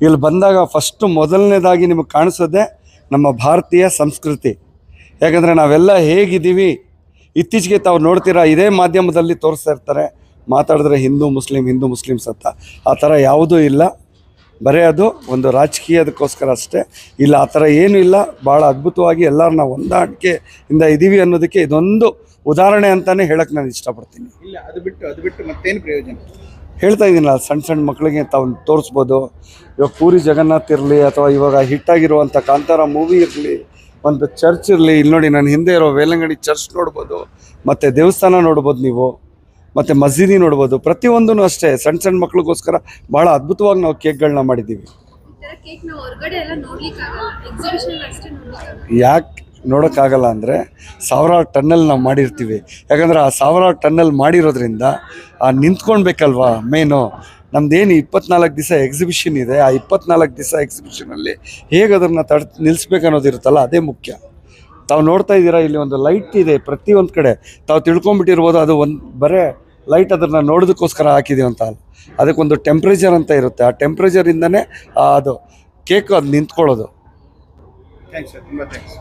ಇಲ್ಲಿ ಬಂದಾಗ ಫಸ್ಟು ಮೊದಲನೇದಾಗಿ ನಿಮಗೆ ಕಾಣಿಸೋದೆ ನಮ್ಮ ಭಾರತೀಯ ಸಂಸ್ಕೃತಿ. ಯಾಕಂದರೆ ನಾವೆಲ್ಲ ಹೇಗಿದ್ದೀವಿ, ಇತ್ತೀಚೆಗೆ ತಾವು ನೋಡ್ತೀರಾ ಇದೇ ಮಾಧ್ಯಮದಲ್ಲಿ ತೋರಿಸ್ತಾ ಇರ್ತಾರೆ, ಮಾತಾಡಿದ್ರೆ ಹಿಂದೂ ಮುಸ್ಲಿಮ್ಸ್ ಅಂತ. ಆ ಥರ ಯಾವುದೂ ಇಲ್ಲ, ಬರೀ ಅದು ಒಂದು ರಾಜಕೀಯದಕ್ಕೋಸ್ಕರ ಅಷ್ಟೇ. ಇಲ್ಲ, ಆ ಥರ ಏನೂ ಇಲ್ಲ. ಭಾಳ ಅದ್ಭುತವಾಗಿ ಎಲ್ಲರೂ ನಾವು ಹೊಂದಾಣಿಕೆಯಿಂದ ಇದ್ದೀವಿ ಅನ್ನೋದಕ್ಕೆ ಇದೊಂದು ಉದಾಹರಣೆ ಅಂತಲೇ ಹೇಳಕ್ಕೆ ನಾನು ಇಷ್ಟಪಡ್ತೀನಿ. ಇಲ್ಲ, ಅದು ಬಿಟ್ಟು ಮತ್ತೇನು ಪ್ರಯೋಜನ? ಹೇಳ್ತಾ ಇದ್ದೀನಲ್ಲ, ಸಣ್ಣ ಮಕ್ಕಳಿಗೆ ತಾವು ತೋರಿಸ್ಬೋದು. ಇವಾಗ ಪೂರಿ ಜಗನ್ನಾಥ್ ಇರಲಿ, ಅಥವಾ ಇವಾಗ ಹಿಟ್ಟಾಗಿರುವಂಥ ಕಾಂತಾರ ಮೂವಿ ಇರಲಿ, ಒಂದು ಚರ್ಚ್ ಇರಲಿ. ಇಲ್ಲಿ ನೋಡಿ, ನಾನು ಹಿಂದೆ ಇರೋ ವೇಲಂಗಡಿ ಚರ್ಚ್ ನೋಡ್ಬೋದು, ಮತ್ತು ದೇವಸ್ಥಾನ ನೋಡ್ಬೋದು ನೀವು, ಮತ್ತು ಮಸೀದಿ ನೋಡ್ಬೋದು. ಪ್ರತಿಯೊಂದೂ ಅಷ್ಟೇ ಸಣ್ಣ ಮಕ್ಳಿಗೋಸ್ಕರ ಭಾಳ ಅದ್ಭುತವಾಗಿ ನಾವು ಕೇಕ್ಗಳನ್ನ ಮಾಡಿದ್ದೀವಿ. ಯಾಕೆ ನೋಡೋಕ್ಕಾಗಲ್ಲ ಅಂದರೆ, ಸಾವಿರಾರು ಟನ್ನಲ್ಲಿ ನಾವು ಮಾಡಿರ್ತೀವಿ. ಯಾಕಂದರೆ ಆ ಸಾವಿರಾರು ಟನ್ನಲ್ಲಿ ಮಾಡಿರೋದ್ರಿಂದ ನಿಂತ್ಕೊಳ್ಬೇಕಲ್ವಾ ಮೇನು. ನಮ್ಮದೇನು 24 ದಿವಸ ಎಕ್ಸಿಬಿಷನ್ ಇದೆ. ಆ 24 ದಿವಸ ಎಕ್ಸಿಬಿಷನಲ್ಲಿ ಹೇಗೆ ಅದನ್ನು ನಿಲ್ಲಿಸ್ಬೇಕನ್ನೋದಿರುತ್ತಲ್ಲ, ಅದೇ ಮುಖ್ಯ. ತಾವು ನೋಡ್ತಾ ಇದ್ದೀರಾ, ಇಲ್ಲಿ ಒಂದು ಲೈಟ್ ಇದೆ ಪ್ರತಿಯೊಂದು ಕಡೆ. ತಾವು ತಿಳ್ಕೊಂಬಿಟ್ಟಿರ್ಬೋದು, ಅದು ಒಂದು ಬರೇ ಲೈಟ್ ಅದನ್ನು ನೋಡೋದಕ್ಕೋಸ್ಕರ ಹಾಕಿದ್ದೀವಿ ಅಂತ ಅಲ್ಲ. ಅದಕ್ಕೊಂದು ಟೆಂಪ್ರೇಚರ್ ಅಂತ ಇರುತ್ತೆ. ಆ ಟೆಂಪ್ರೇಚರಿಂದನೇ ಅದು ಕೇಕು ಅದು ನಿಂತ್ಕೊಳ್ಳೋದು. ಥ್ಯಾಂಕ್ಸ್ ಸರ್, ತುಂಬ ಥ್ಯಾಂಕ್ಸ್.